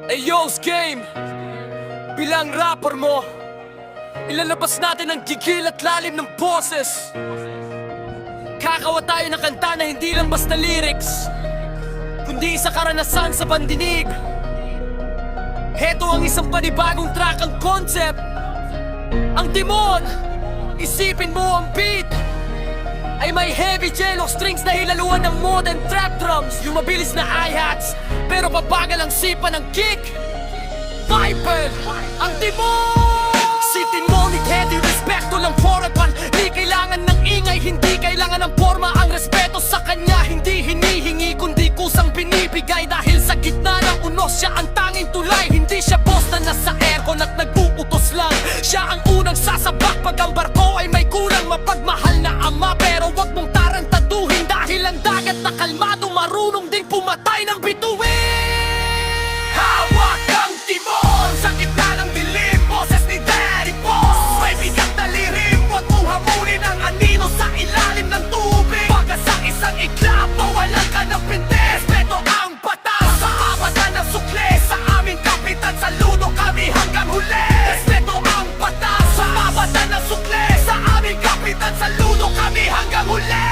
Ayos game! Bilang rapper mo, ilalabas natin ang gigil at lalim ng boses. Kakawa tayo ng kanta na hindi lang basta lyrics, kundi sa karanasan sa pandinig. Heto ang isang panibagong track ang concept. Ang timon, isipin mo ang beat ay may heavy jello strings na hilaluan ng modern trap drums. Yung mabilis na hi-hats, pero pabagal ang sipa ng kick. Viper, ang timon! Si timon, heavy respeto lang forepan. Di kailangan ng ingay, hindi kailangan ng forma. Ang respeto sa kanya, hindi hinihingi, kundi kusang binibigay. Dahil sa gitna ng unos, siya ang tanging tulay. Hindi siya boss na nasa aircon at nag-uutos lang. Siya ang unang sasabak pag ang barko ay may kulang. Mapagmahal na ama, pero wag mong tarantaduhin. Dahil ang dagat na kalmado, marunong ding pumatay ng bituin. Hawak ang timon sa gitna ng dilim, boses ni Daddy Boss. May bigat na lirim, huwag mong hamunin ang anino sa ilalim ng tubig. Pagkasang isang iklap, mawalan ka ng pintes. Respeto ang batas sa kabatan ng sukle. Sa aming kapitan, saludo kami hanggang huli. Respeto ang batas sa kabatan ng sukle. Sa aming kapitan, saludo kami hanggang huli.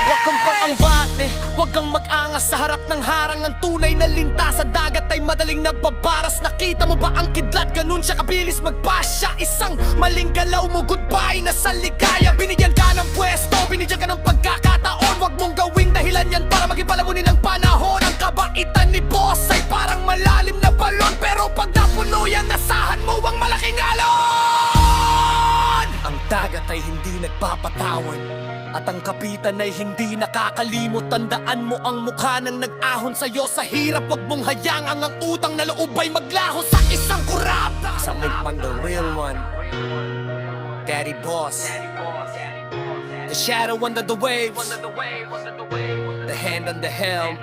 Huwag kang pang-ambate, huwag kang mag-angas sa harap ng harang. Ang tunay na linta sa dagat ay madaling nagbabaras. Nakita mo ba ang kidlat? Ganun siya kabilis magpasya. Isang maling galaw mo, goodbye na sa ligaya. Binigyan ka ng pwesto, binigyan ka ng pagkakataon. Huwag mong gawing dahilan yan para maging palamunin ng panahon. Ang kabaitan ni boss ay parang malalim na balon, pero pag napuno yan, nasahan mo ang malaking alon. Ang dagat ay hindi nagpapatawad, at ang kapitan ay hindi nakakalimot. Tandaan mo ang mukha ng nag-ahon sa'yo sa hirap. Huwag mong hayangang ang utang na loob ay maglaho sa isang kurap. Sa man the real one, Daddy Boss. The shadow under the waves, the hand on the helm.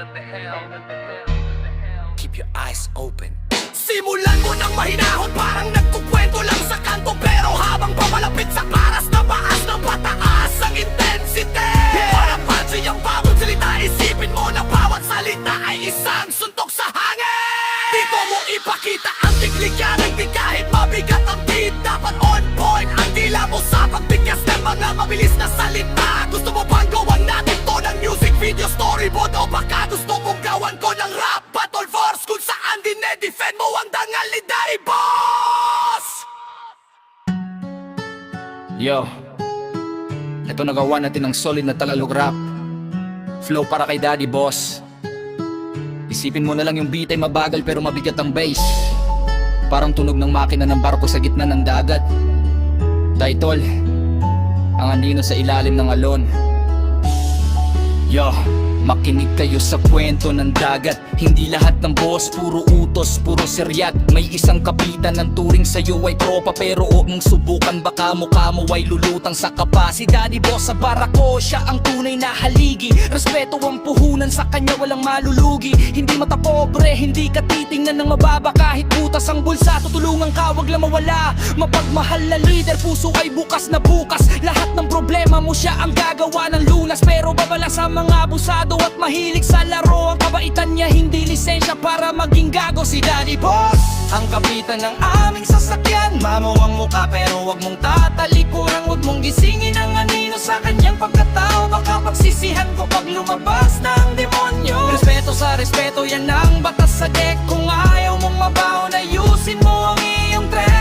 Keep your eyes open. Simulan mo ng mahinahon, parang nagkukwento lang sa kanto. Pero habang papalapit sa paras, na baas ng pataas ang intensity. Para pansi ang bawat salita, isipin mo na bawat salita ay isang suntok sa hangin. Dito mo ipakita ang tigligyan ng di kahit mabigat ang beat. Dapat on point ang dila mo sa pagbigkas ng mga mabilis na salita. Gusto mo bang gawan natin to ng music video storyboard? O baka gusto mong gawan ko ng rap battle force kung saan dinedefend mo ang dangal ni Daddy Boss? Yo, ito nagawa natin ng solid na Tagalog rap. Flow para kay Daddy Boss. Isipin mo na lang yung beat ay mabagal pero mabigat ang bass. Parang tunog ng makina ng barko sa gitna ng dagat. Title, ang anino sa ilalim ng alon. Yo, makinig kayo sa kwento ng dagat. Hindi lahat ng boss, puro utos, puro seryat. May isang kapitan ng turing sa'yo ay tropa, pero huwag mong subukan, baka mukha mo ay lulutang sa kapa. Si Daddy Boss sa barako, siya ang tunay na haligi. Respeto ang puhunan, sa kanya walang malulugi. Hindi mata pobre, hindi ka titingnan ng mababa. Kahit butas ang bulsa, tutulungan ka, wag lang mawala. Mapagmahal na leader, puso ay bukas na bukas. Lahat ng problema mo siya ang gagawa ng lunas. Pero babala sa mga abusado at mahilig sa laro. Ang kabaitan niya hindi lisensya para maging gago. Si Daddy Boss, ang kapitan ng aming sasakyan. Mamo ang mukha pero wag mong tatalikuran. Wag mong gisingin ang anino sa kanyang pagkatao. Baka pagsisihan ko pag lumabas ng demonyo. Respeto sa respeto, yan ang batas sa deck. Kung ayaw mong mabaho, ayusin mo ang iyong trend.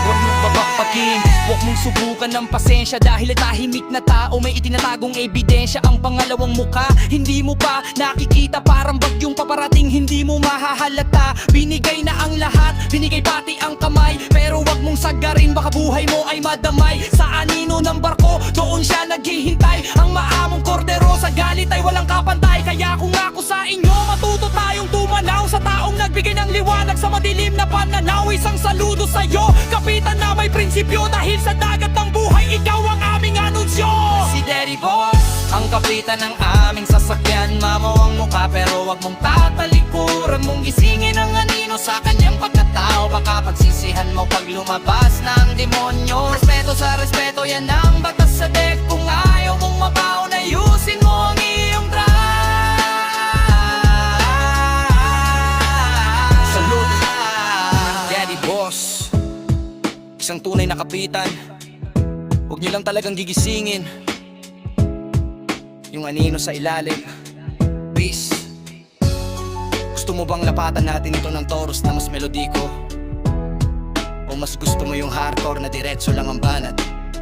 Huwag mong babakpakin, huwag mong subukan ng pasensya. Dahil tahimik na tao may itinatagong ebidensya. Ang pangalawang mukha, hindi mo pa nakikita. Parang bagyong paparating, hindi mo mahahalata. Binigay na ang lahat, binigay pati ang kamay. Pero wag mong sagarin, baka buhay mo ay madamay. Sa anino ng barko, doon siya naghihintay. Ang maamong kordero sa galit ay walang kapantay. Kaya kung ako sa inyo, matuto tayong tumanaw sa taong nagbigay ng liwanag sa madilim na pananaw. Isang saludo sa'yo, kapitan na may prinsipyo. Dahil sa dagat ng buhay, ikaw ang aming anunsyo. Si Daddy Boss, ang kapitan ng aming sasakyan. Mamo ang mukha pero wag mong tatalikuran. Mong gisingin ang anino sa kanyang pagkatao. Baka pagsisihan mo pag lumabas ng demonyo. Respeto sa respeto, yan ang batas sa deck. Kung ayaw mong mabaho, ayusin mo ang iyong drive. ang tunay na kapitan, huwag nyo lang talagang gigisingin yung anino sa ilalim. Peace. Gusto mo bang lapatan natin ito ng Taurus na mas melodiko? O mas gusto mo yung hardcore na diretso lang ang banat?